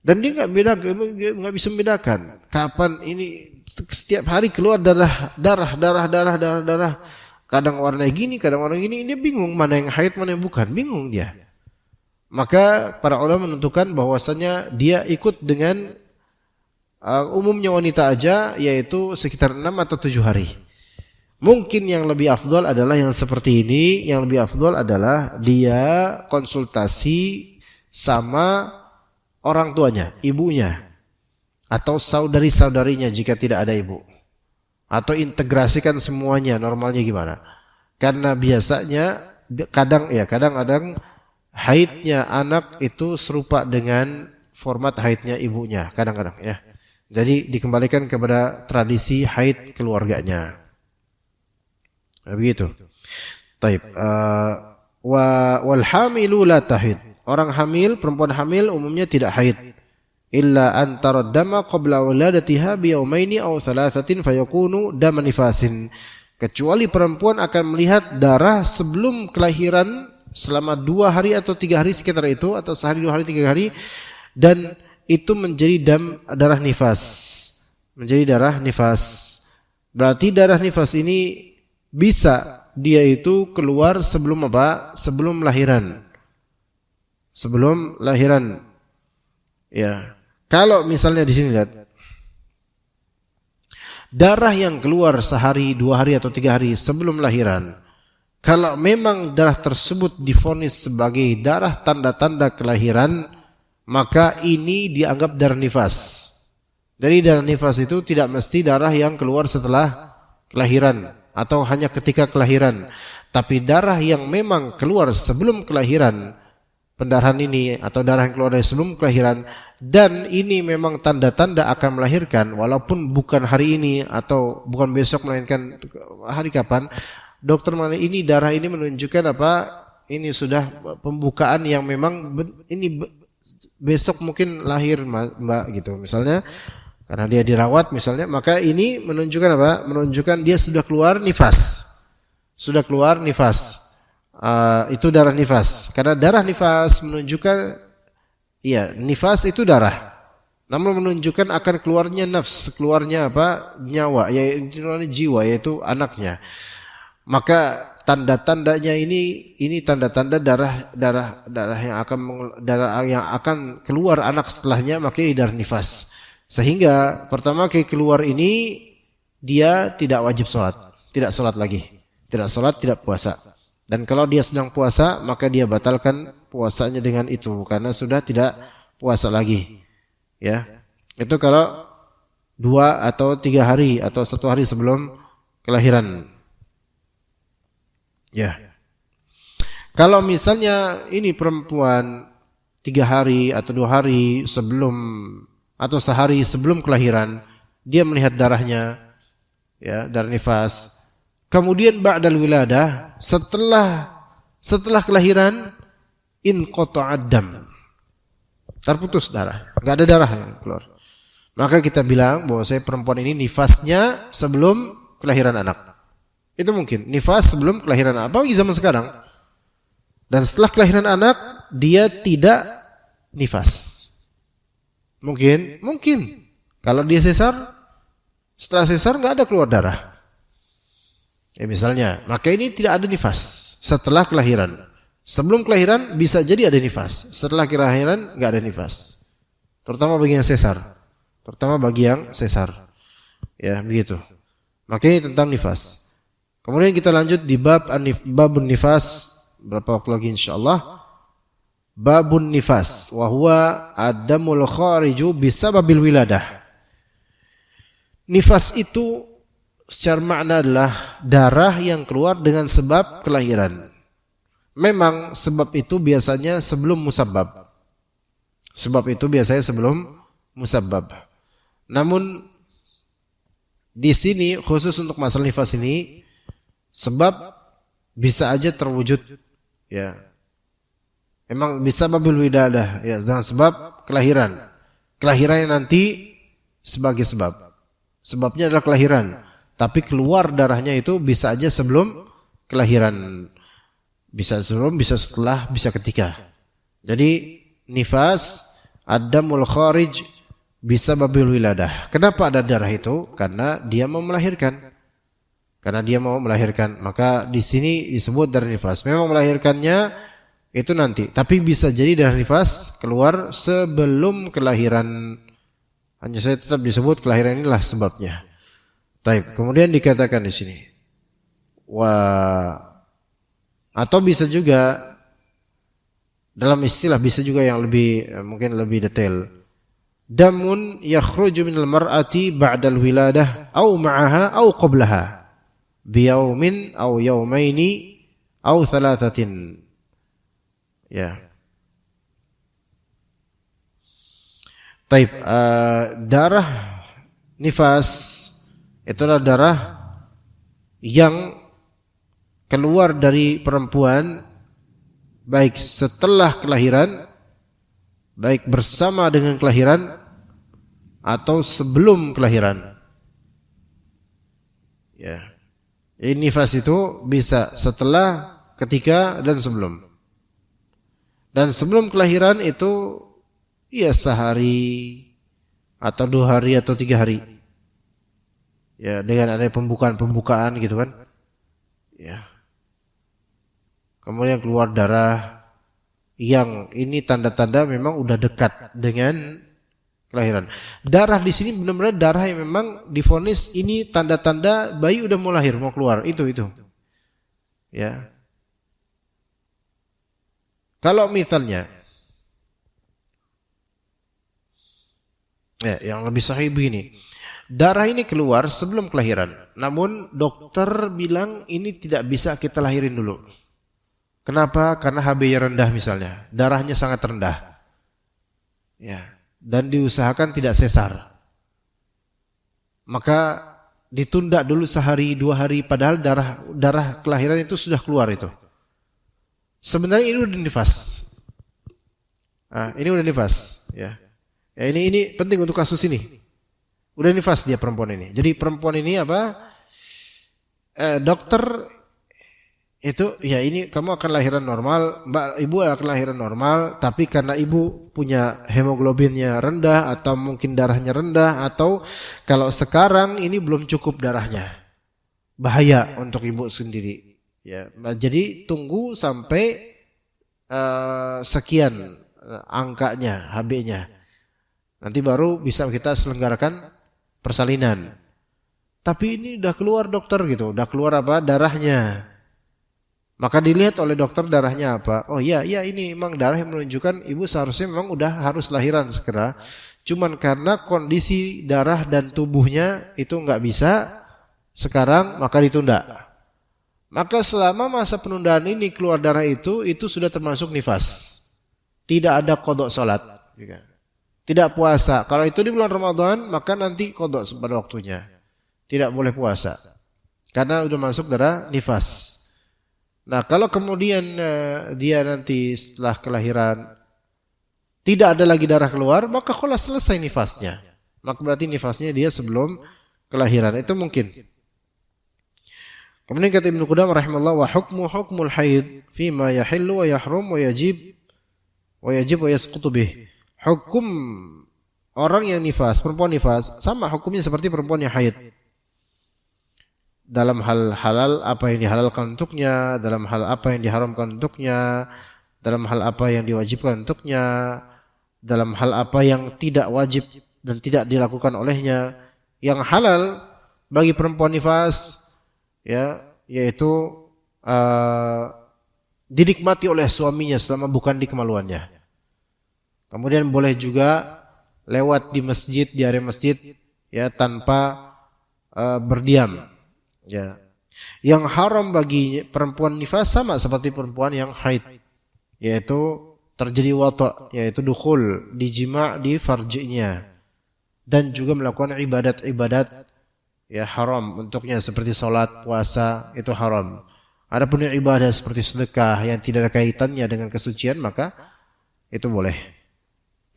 [SPEAKER 2] Dan dia nggak bisa membedakan kapan ini setiap hari keluar darah. Kadang warna gini, kadang warna gini, dia bingung mana yang haid mana yang bukan, bingung dia. Maka para ulama menentukan bahwasanya dia ikut dengan umumnya wanita aja, yaitu sekitar 6 atau 7 hari. Mungkin yang lebih afdol adalah yang seperti ini. Yang lebih afdol adalah dia konsultasi sama orang tuanya, ibunya, atau saudari-saudarinya jika tidak ada ibu. Atau integrasikan semuanya, normalnya gimana. Karena biasanya kadang-kadang haidnya anak itu serupa dengan format haidnya ibunya kadang-kadang ya. Jadi dikembalikan kepada tradisi haid keluarganya. Begitu. Taib. Wal hamilu la tahid. Orang hamil, perempuan hamil umumnya tidak haid. Illa an taraddama qabla wuladatiha bi yawmaini aw thalathatin fayakunu daman nifasin. Kecuali perempuan akan melihat darah sebelum kelahiran selama 2 hari atau 3 hari sekitar itu, atau sehari 2 hari 3 hari, dan itu menjadi darah nifas, menjadi darah nifas. Berarti darah nifas ini bisa dia itu keluar sebelum apa? Sebelum lahiran. Sebelum lahiran. Ya. Kalau misalnya di sini lihat darah yang keluar sehari, 2 hari atau 3 hari sebelum lahiran. Kalau memang darah tersebut divonis sebagai darah tanda-tanda kelahiran, maka ini dianggap darah nifas. Jadi darah nifas itu tidak mesti darah yang keluar setelah kelahiran. atau hanya ketika kelahiran. Tapi darah yang memang keluar sebelum kelahiran, pendarahan ini atau darah yang keluar dari sebelum kelahiran, dan ini memang tanda-tanda akan melahirkan, walaupun bukan hari ini atau bukan besok melainkan hari kapan, dokter mana ini darah ini menunjukkan apa? Ini sudah pembukaan yang memang ini besok mungkin lahir mbak gitu misalnya, karena dia dirawat misalnya, maka ini menunjukkan apa? Menunjukkan dia sudah keluar nifas. Sudah keluar nifas. Itu darah nifas. Karena darah nifas menunjukkan, iya, nifas itu darah. Namun menunjukkan akan keluarnya nafs, keluarnya apa? Nyawa, yaitu jiwa, yaitu anaknya. Maka tanda-tandanya ini tanda-tanda darah yang akan keluar anak setelahnya, maka ini darah nifas. Sehingga pertama keluar ini dia tidak wajib sholat, tidak sholat lagi. Tidak sholat, tidak puasa. Dan kalau dia sedang puasa, maka dia batalkan puasanya dengan itu, karena sudah tidak puasa lagi. Ya, itu kalau 2 atau 3 hari atau 1 hari sebelum kelahiran. Ya, kalau misalnya ini perempuan 3 hari atau 2 hari sebelum atau sehari sebelum kelahiran, dia melihat darahnya, ya, darah nifas. Kemudian ba'dal wiladah, setelah kelahiran, inqata'ad dam, terputus darah, enggak ada darah yang keluar. Maka kita bilang bahwa perempuan ini nifasnya sebelum kelahiran anak. Itu mungkin nifas sebelum kelahiran anak, apalagi zaman sekarang. Dan setelah kelahiran anak dia tidak nifas. Mungkin kalau dia sesar, setelah sesar enggak ada keluar darah. Ya misalnya, maka ini tidak ada nifas setelah kelahiran. Sebelum kelahiran bisa jadi ada nifas, setelah kelahiran enggak ada nifas. Terutama bagi yang sesar. Ya, begitu. Maka ini tentang nifas. Kemudian kita lanjut di babun nifas, berapa waktu lagi insyaallah. Babun nifas wa huwa adamul khariju bisababil wiladah. Nifas itu secara makna adalah darah yang keluar dengan sebab kelahiran. Memang sebab itu biasanya sebelum musabbab. Namun di sini khusus untuk masalah nifas ini, sebab bisa aja terwujud, ya. Memang bisa babil widadah, ya, dengan sebab kelahiran. Kelahirannya nanti sebagai sebab. Sebabnya adalah kelahiran. Tapi keluar darahnya itu bisa aja sebelum kelahiran. Bisa sebelum, bisa setelah, bisa ketika. Jadi nifas adamul kharij bisa babil wiladah. Kenapa ada darah itu? Karena dia mau melahirkan. Maka di sini disebut darah nifas. Memang melahirkannya itu nanti, tapi bisa jadi darah nifas keluar sebelum kelahiran. Hanya saya tetap disebut kelahiran inilah sebabnya. Taib. Kemudian dikatakan di sini, atau bisa juga dalam istilah, bisa juga yang lebih mungkin lebih detail. Damun yakhruju minal mar'ati ba'dal wiladah au ma'aha au qablaha biyaumin au yaumaini au thalathatin. Ya. Taib. Darah nifas itulah darah yang keluar dari perempuan baik setelah kelahiran, baik bersama dengan kelahiran atau sebelum kelahiran. Ya. Ini nifas itu bisa setelah, ketika, dan sebelum. Dan sebelum kelahiran itu ya sehari atau 2 hari atau 3 hari. Ya, dengan ada pembukaan gitu kan. Ya. Kemudian keluar darah yang ini tanda-tanda memang udah dekat dengan kelahiran. Darah di sini benar-benar darah yang memang divonis ini tanda-tanda bayi udah mau lahir, mau keluar. Itu. Ya. Kalau misalnya ya, yang lebih sahih begini. Darah ini keluar sebelum kelahiran. Namun dokter bilang ini tidak bisa kita lahirin dulu. Kenapa? Karena HB-nya rendah misalnya. Darahnya sangat rendah. Ya, dan diusahakan tidak sesar. Maka ditunda dulu sehari 2 hari padahal darah kelahiran itu sudah keluar itu. Sebenarnya ini udah nifas. Ini udah nifas, ya. Ya ini penting untuk kasus ini. Udah nifas dia perempuan ini. Jadi perempuan ini apa? Dokter itu ya ini kamu akan lahiran normal, ibu akan lahiran normal, tapi karena ibu punya hemoglobinnya rendah atau mungkin darahnya rendah atau kalau sekarang ini belum cukup darahnya. Bahaya untuk ibu sendiri. Ya, jadi tunggu sampai sekian angkanya, HB-nya. Nanti baru bisa kita selenggarakan persalinan. Tapi ini udah keluar dokter gitu, udah keluar apa? Darahnya. Maka dilihat oleh dokter darahnya apa? Oh iya ini memang darah yang menunjukkan ibu seharusnya memang udah harus lahiran segera. Cuman karena kondisi darah dan tubuhnya itu nggak bisa sekarang maka ditunda. Maka selama masa penundaan ini keluar darah itu sudah termasuk nifas. Tidak ada qada salat. Tidak puasa. Kalau itu di bulan Ramadan maka nanti qada pada waktunya. Tidak boleh puasa. Karena sudah masuk darah nifas. Nah kalau kemudian dia nanti setelah kelahiran tidak ada lagi darah keluar, maka kalau selesai nifasnya. Maka berarti nifasnya dia sebelum kelahiran. Itu mungkin. Kemudian kata Ibnu Qudamah rahimahullah, wa hukmul haid fima yahillu wa yahrum wa yajib wa yasqutu bih. Hukum orang yang nifas, perempuan nifas, sama hukumnya seperti perempuan yang haid. Dalam hal halal apa yang dihalalkan untuknya, dalam hal apa yang diharamkan untuknya, dalam hal apa yang diwajibkan untuknya, dalam hal apa yang tidak wajib dan tidak dilakukan olehnya. Yang halal bagi perempuan nifas ya yaitu dinikmati oleh suaminya selama bukan di kemaluannya. Kemudian boleh juga lewat di masjid, di area masjid ya tanpa berdiam. Ya. Yang haram bagi perempuan nifas sama seperti perempuan yang haid, yaitu terjadi wata', yaitu dukhul, dijima' di farjinya, dan juga melakukan ibadat-ibadat ya haram untuknya seperti salat, puasa, itu haram. Adapun ibadah seperti sedekah yang tidak ada kaitannya dengan kesucian maka itu boleh.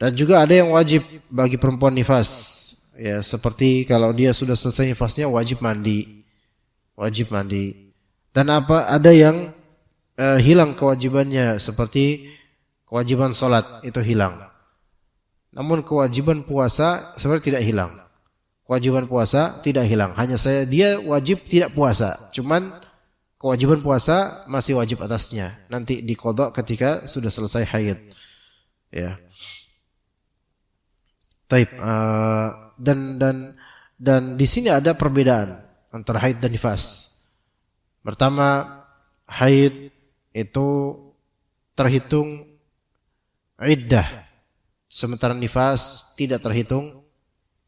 [SPEAKER 2] Dan juga ada yang wajib bagi perempuan nifas, ya seperti kalau dia sudah selesai nifasnya wajib mandi. Dan ada yang hilang kewajibannya seperti kewajiban salat itu hilang. Namun kewajiban puasa sebenarnya tidak hilang. Kewajiban puasa tidak hilang, hanya dia wajib tidak puasa. Cuman kewajiban puasa masih wajib atasnya. Nanti diqadha ketika sudah selesai haid. Ya. Taib. Dan di sini ada perbedaan antara haid dan nifas. Pertama, haid itu terhitung iddah, sementara nifas tidak terhitung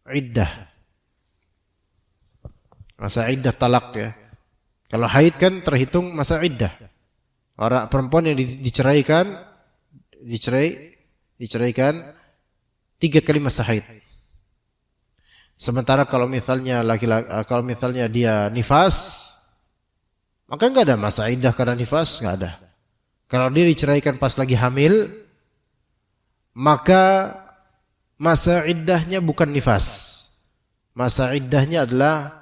[SPEAKER 2] iddah. Masa iddah talak ya. Kalau haid kan terhitung masa iddah. Orang perempuan yang diceraikan 3 kali masa haid. Sementara kalau misalnya dia nifas, maka enggak ada masa iddah karena nifas, enggak ada. Kalau dia diceraikan pas lagi hamil, maka masa iddahnya bukan nifas. Masa iddahnya adalah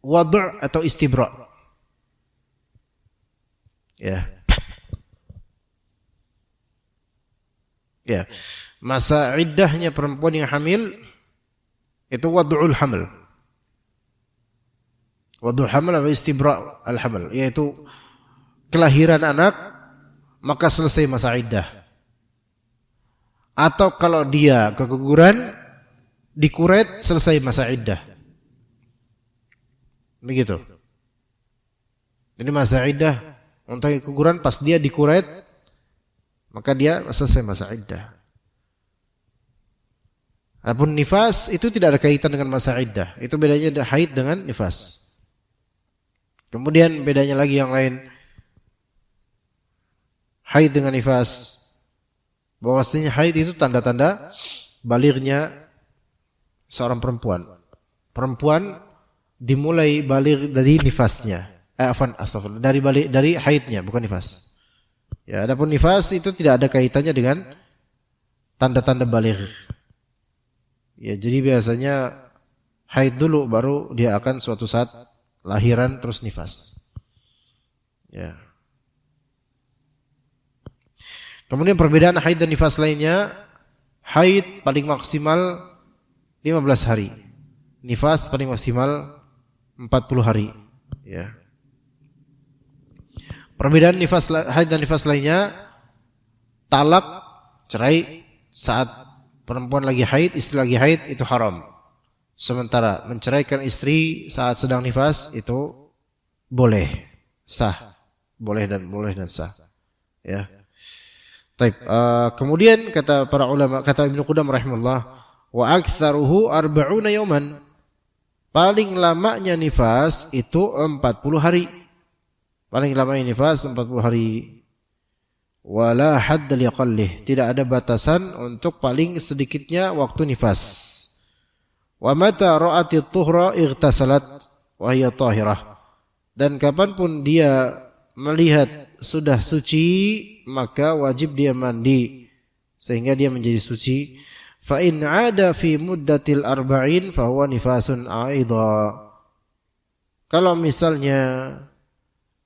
[SPEAKER 2] wad' atau istibra'. Ya. Ya, masa iddahnya perempuan yang hamil itu wad'ul hamil. Wad'ul hamil atau istibra' al-hamil, yaitu kelahiran anak maka selesai masa iddah. Atau kalau dia keguguran dikuret selesai masa iddah. Begitu. Jadi masa iddah untuk keguguran pas dia dikuret maka dia selesai masa iddah. Adapun nifas itu tidak ada kaitan dengan masa iddah. Itu bedanya ada haid dengan nifas. Kemudian bedanya lagi yang lain. Haid dengan nifas. Bahwasanya haid itu tanda-tanda balighnya seorang perempuan. Perempuan dimulai baligh dari nifasnya. Dari haidnya, bukan nifas. Ya, adapun nifas itu tidak ada kaitannya dengan tanda-tanda baligh. Ya, jadi biasanya haid dulu baru dia akan suatu saat lahiran terus nifas. Ya. Kemudian perbedaan haid dan nifas lainnya, haid paling maksimal 15 hari. Nifas paling maksimal 40 hari. Ya. Perbedaan haid dan nifas lainnya, talak, cerai saat perempuan lagi haid, istri lagi haid itu haram. Sementara menceraikan istri saat sedang nifas itu boleh, sah, boleh dan sah. Ya. Taib. Kemudian kata para ulama, kata Ibnu Qudamah rahimahullah, wa aktsaruhu 40 yauman. Paling lamanya nifas itu 40 hari. Paling lamanya nifas 40 hari. Wala hadd liqallih. Tidak ada batasan untuk paling sedikitnya waktu nifas. Wa mata ra'atit tuhra ightasalat wa hiya tahirah. Dan kapanpun dia melihat sudah suci, maka wajib dia mandi sehingga dia menjadi suci. Fa in 'ada fi muddatil 40 fa huwa nifasun aidha. Kalau misalnya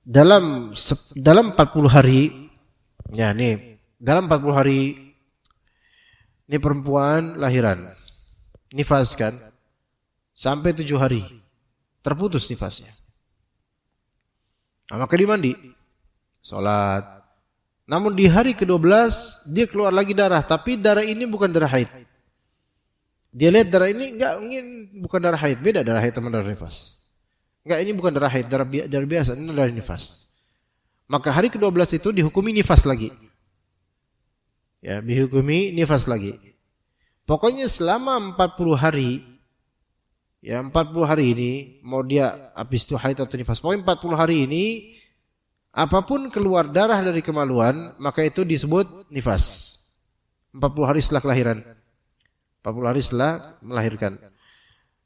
[SPEAKER 2] dalam 40 hari, ya nih, dalam 40 hari ini perempuan lahiran, nifas kan, sampai 7 hari terputus nifasnya. Nah, maka dia mandi, sholat. Namun di hari ke-12 dia keluar lagi darah, tapi darah ini bukan darah haid. Dia lihat darah ini bukan darah haid, beda darah haid sama darah nifas. Enggak, ini bukan darah haid, darah biasa, ini darah nifas. Maka hari ke-12 itu dihukumi nifas lagi. Ya, dihukumi nifas lagi. Pokoknya selama 40 hari, ya 40 hari ini, mau dia habis itu haid atau nifas, pokoknya 40 hari ini, apapun keluar darah dari kemaluan, maka itu disebut nifas. 40 hari setelah kelahiran. 40 hari setelah melahirkan.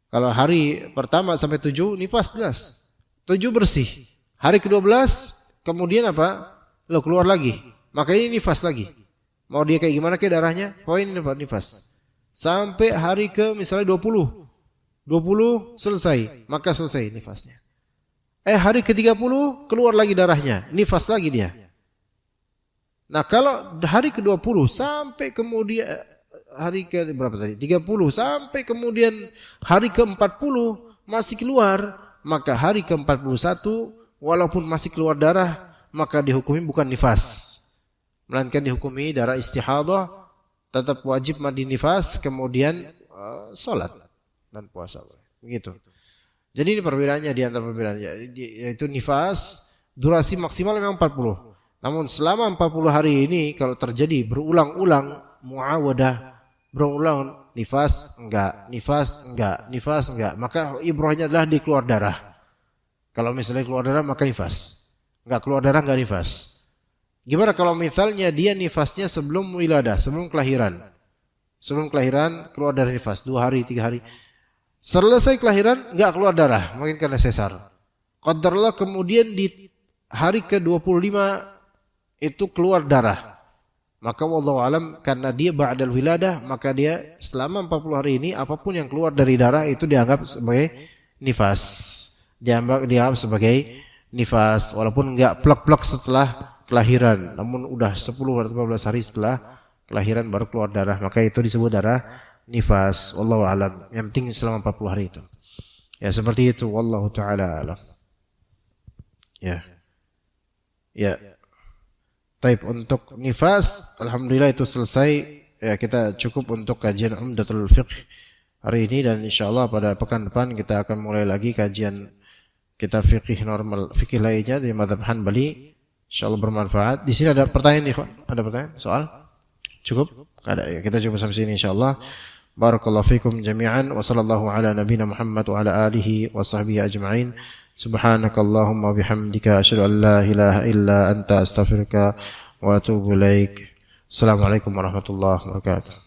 [SPEAKER 2] Kalau hari pertama sampai 7 nifas jelas. 7 bersih. Hari ke-12 kemudian apa? Lo keluar lagi. Maka ini nifas lagi. Mau dia kayak gimana kayak darahnya? Poin nifas. Sampai hari ke misalnya 20. 20 selesai, maka selesai nifasnya. Hari ke-30 keluar lagi darahnya, nifas lagi dia. Nah, kalau hari ke-20 sampai kemudian hari ke berapa tadi? 30 sampai kemudian hari ke-40 masih keluar, maka hari ke-41 walaupun masih keluar darah, maka dihukumi bukan nifas, melainkan dihukumi darah istihadah, tetap wajib mandi nifas, kemudian salat dan puasa. Begitu. Jadi ini perbedaannya di antara perbedaannya, yaitu nifas durasi maksimal memang 40. Namun selama 40 hari ini kalau terjadi berulang-ulang muawadah, berulang nifas enggak, maka ibrahnya adalah di keluar darah. Kalau misalnya keluar darah maka nifas. Enggak keluar darah enggak nifas. Gimana kalau misalnya dia nifasnya sebelum wiladah, sebelum kelahiran? Sebelum kelahiran keluar darah nifas 2 hari, 3 hari. Selesai kelahiran enggak keluar darah, mungkin karena sesar. Qadarullah kemudian di hari ke-25 itu keluar darah. Maka wallahu alam karena dia ba'dal wiladah, maka dia selama 40 hari ini apapun yang keluar dari darah itu dianggap sebagai nifas. Dianggap sebagai nifas walaupun enggak plek-plek setelah kelahiran, namun udah 10 atau 15 hari setelah kelahiran baru keluar darah, maka itu disebut darah nifas. Wallahu alam. Yang penting selama 40 hari itu. Ya seperti itu, wallahu taala alam. Ya. Ya. Taib, untuk nifas alhamdulillah itu selesai. Ya, kita cukup untuk kajian Umdatul Fiqh hari ini, dan insyaallah pada pekan depan kita akan mulai lagi kajian kitab fikih normal, fikih lainnya di mazhab Hanbali. Insyaallah bermanfaat. Di sini ada pertanyaan, ikhwan? Ada pertanyaan? Soal? Cukup? Ada ya. Kita coba sampai sini insyaallah. Barakallahu fikum jami'an wa sallallahu ala nabiyyina Muhammad wa ala alihi wa sahbihi ajma'in. Subhanakallahumma bihamdika asyhadu an la ilaha illa anta astaghfiruka wa atubu ilaik. Assalamualaikum warahmatullahi wabarakatuh.